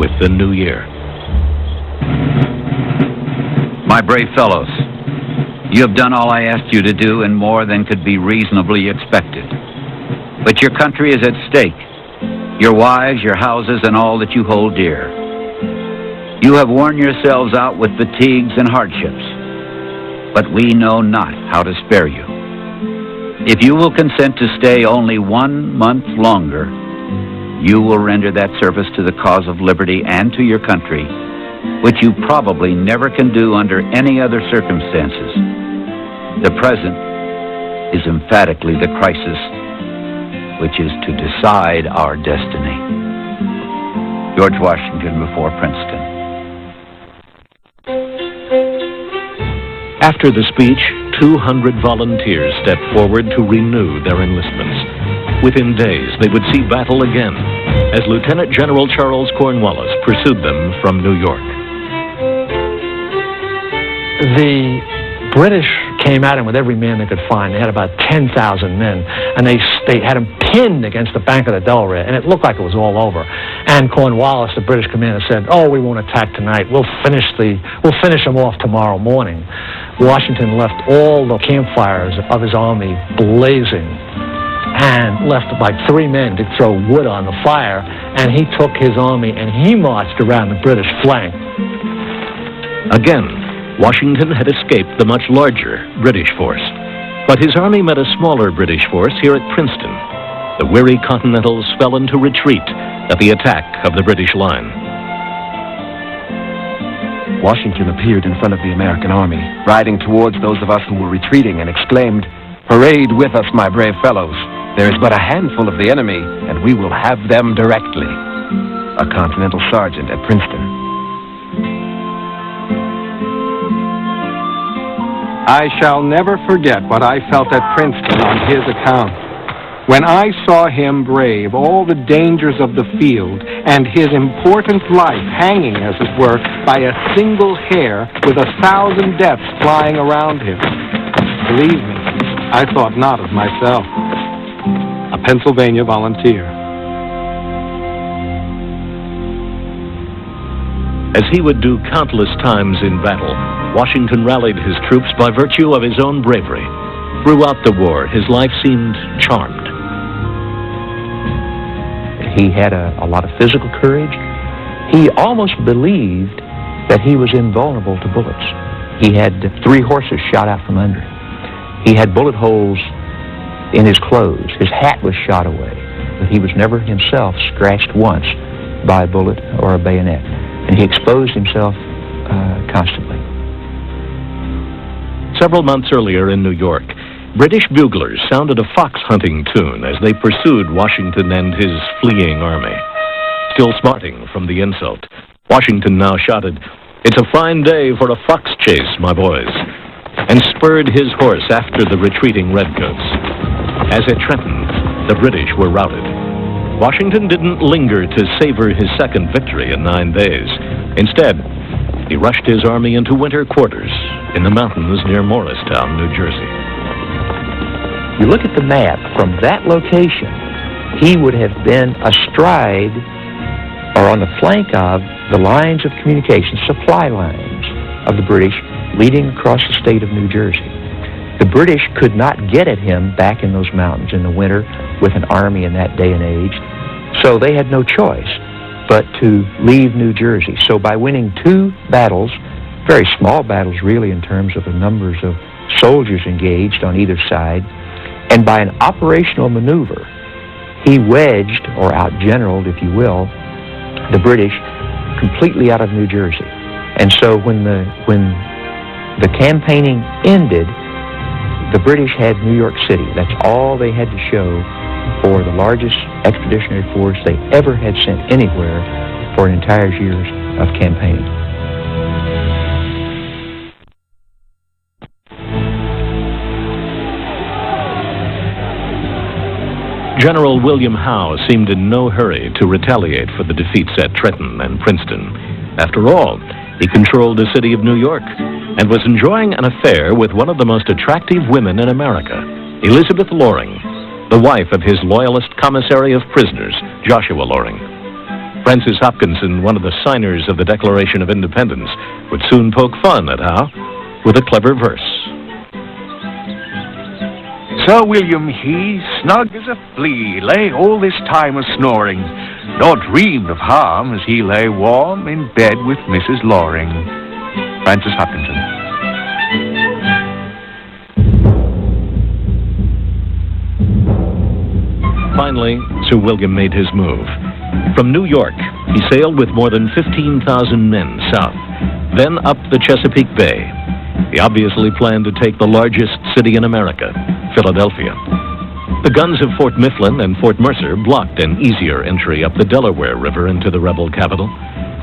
with the new year. My brave fellows, you have done all I asked you to do and more than could be reasonably expected. But your country is at stake. Your wives, your houses, and all that you hold dear. You have worn yourselves out with fatigues and hardships, but we know not how to spare you. If you will consent to stay only 1 month longer, you will render that service to the cause of liberty and to your country, which you probably never can do under any other circumstances. The present is emphatically the crisis, which is to decide our destiny. George Washington before Princeton. After the speech, 200 volunteers stepped forward to renew their enlistments. Within days, they would see battle again, as Lieutenant General Charles Cornwallis pursued them from New York. The British came at him with every man they could find. They had about 10,000 men, and they had him pinned against the bank of the Delaware, and it looked like it was all over. And Cornwallis, the British commander, said, "Oh, we won't attack tonight. We'll finish them off tomorrow morning." Washington left all the campfires of his army blazing and left like 3 men to throw wood on the fire, and he took his army and he marched around the British flank. Again, Washington had escaped the much larger British force, but his army met a smaller British force here at Princeton. The weary Continentals fell into retreat at the attack of the British line. Washington appeared in front of the American army, riding towards those of us who were retreating, and exclaimed, "Parade with us, my brave fellows. There is but a handful of the enemy, and we will have them directly." A Continental sergeant at Princeton. I shall never forget what I felt at Princeton on his account. When I saw him brave all the dangers of the field and his important life hanging, as it were, by a single hair with 1,000 deaths flying around him. Believe me, I thought not of myself. A Pennsylvania volunteer. As he would do countless times in battle, Washington rallied his troops by virtue of his own bravery. Throughout the war, his life seemed charmed. He had a lot of physical courage. He almost believed that he was invulnerable to bullets. He had 3 horses shot out from under him. He had bullet holes in his clothes. His hat was shot away. But he was never himself scratched once by a bullet or a bayonet. And he exposed himself constantly. Several months earlier in New York, British buglers sounded a fox hunting tune as they pursued Washington and his fleeing army. Still smarting from the insult, Washington now shouted, "It's a fine day for a fox chase, my boys," and spurred his horse after the retreating redcoats. As at Trenton, the British were routed. Washington didn't linger to savor his second victory in 9 days. Instead, he rushed his army into winter quarters in the mountains near Morristown, New Jersey. You look at the map, from that location, he would have been astride or on the flank of the lines of communication, supply lines of the British leading across the state of New Jersey. The British could not get at him back in those mountains in the winter with an army in that day and age, so they had no choice but to leave New Jersey. So by winning 2 battles, very small battles really in terms of the numbers of soldiers engaged on either side, and by an operational maneuver, he wedged, or outgeneraled, if you will, the British completely out of New Jersey. And so when the campaigning ended, the British had New York City. That's all they had to show for the largest expeditionary force they ever had sent anywhere for an entire year of campaigning. General William Howe seemed in no hurry to retaliate for the defeats at Trenton and Princeton. After all, he controlled the city of New York and was enjoying an affair with one of the most attractive women in America, Elizabeth Loring, the wife of his loyalist commissary of prisoners, Joshua Loring. Francis Hopkinson, one of the signers of the Declaration of Independence, would soon poke fun at Howe with a clever verse. Sir William, he, snug as a flea, lay all this time a-snoring, nor dreamed of harm as he lay warm in bed with Mrs. Loring. Francis Hopkinson. Finally, Sir William made his move. From New York, he sailed with more than 15,000 men south, then up the Chesapeake Bay. He obviously planned to take the largest city in America, Philadelphia. The guns of Fort Mifflin and Fort Mercer blocked an easier entry up the Delaware River into the rebel capital.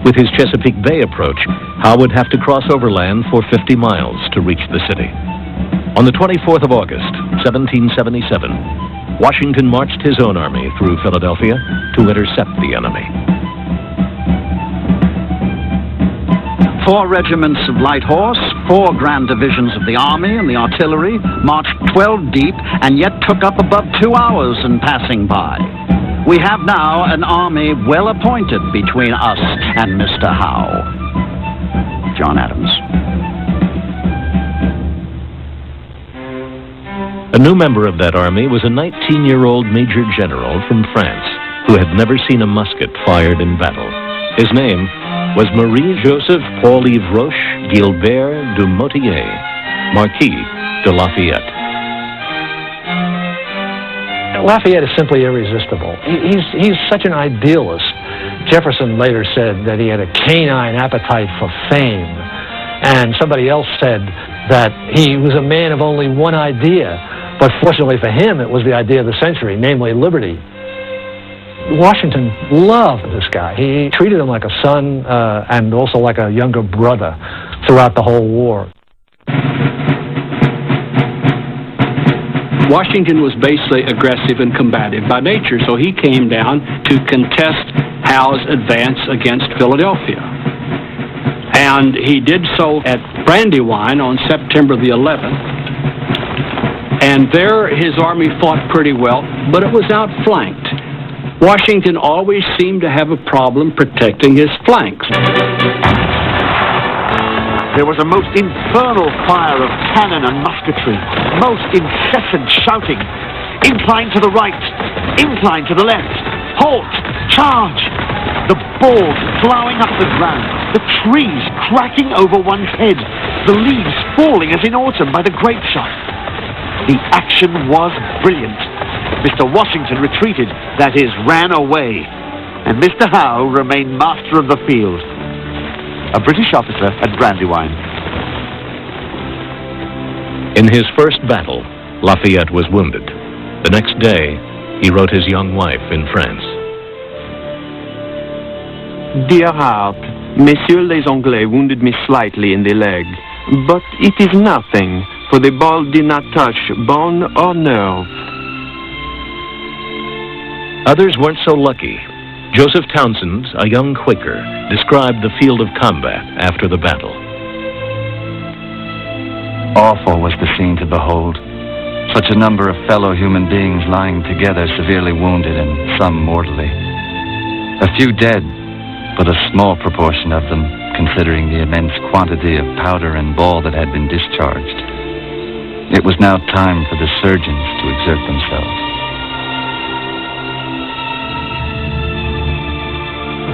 With his Chesapeake Bay approach, Howe would have to cross overland for 50 miles to reach the city. On the 24th of August, 1777, Washington marched his own army through Philadelphia to intercept the enemy. 4 regiments of light horse, 4 grand divisions of the army and the artillery marched 12 deep and yet took up above 2 hours in passing by. We have now an army well appointed between us and Mr. Howe. John Adams. A new member of that army was a 19-year-old major general from France who had never seen a musket fired in battle. His name was Marie-Joseph Paul-Yves Roche Gilbert du Motier, Marquis de Lafayette. Lafayette is simply irresistible. He's such an idealist. Jefferson later said that he had a canine appetite for fame, and somebody else said that he was a man of only one idea, but fortunately for him, it was the idea of the century, namely liberty. Washington loved this guy. He treated him like a son and also like a younger brother throughout the whole war. Washington was basically aggressive and combative by nature, so he came down to contest Howe's advance against Philadelphia. And he did so at Brandywine on September the 11th. And there his army fought pretty well, but it was outflanked. Washington always seemed to have a problem protecting his flanks. There was a most infernal fire of cannon and musketry, most incessant shouting. Incline to the right, incline to the left, halt, charge. The balls plowing up the ground, the trees cracking over one's head, the leaves falling as in autumn by the grape shot. The action was brilliant. Mr. Washington retreated, that is, ran away, and Mr. Howe remained master of the field. A British officer at Brandywine. In his first battle, Lafayette was wounded. The next day, he wrote his young wife in France. Dear heart, Messieurs les Anglais wounded me slightly in the leg, but it is nothing, for the ball did not touch bone or nerve. Others weren't so lucky. Joseph Townsend, a young Quaker, described the field of combat after the battle. Awful was the scene to behold. Such a number of fellow human beings lying together, severely wounded and some mortally. A few dead, but a small proportion of them, considering the immense quantity of powder and ball that had been discharged. It was now time for the surgeons to exert themselves.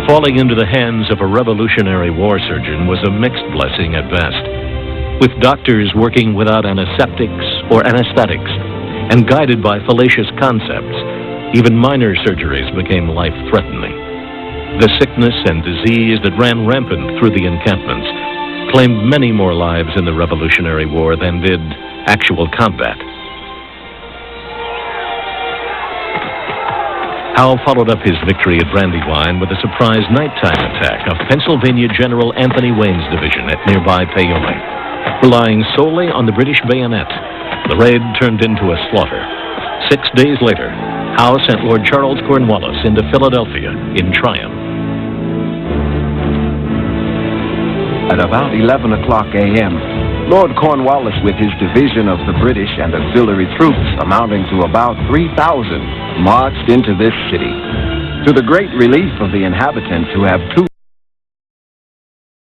Falling into the hands of a Revolutionary War surgeon was a mixed blessing at best. With doctors working without antiseptics or anesthetics and guided by fallacious concepts, even minor surgeries became life-threatening. The sickness and disease that ran rampant through the encampments claimed many more lives in the Revolutionary War than did actual combat. Howe followed up his victory at Brandywine with a surprise nighttime attack of Pennsylvania General Anthony Wayne's division at nearby Paoli. Relying solely on the British bayonet, the raid turned into a slaughter. 6 days later, Howe sent Lord Charles Cornwallis into Philadelphia in triumph. At about 11 o'clock a.m., Lord Cornwallis, with his division of the British and auxiliary troops amounting to about 3,000, marched into this city. to the great relief of the inhabitants who have two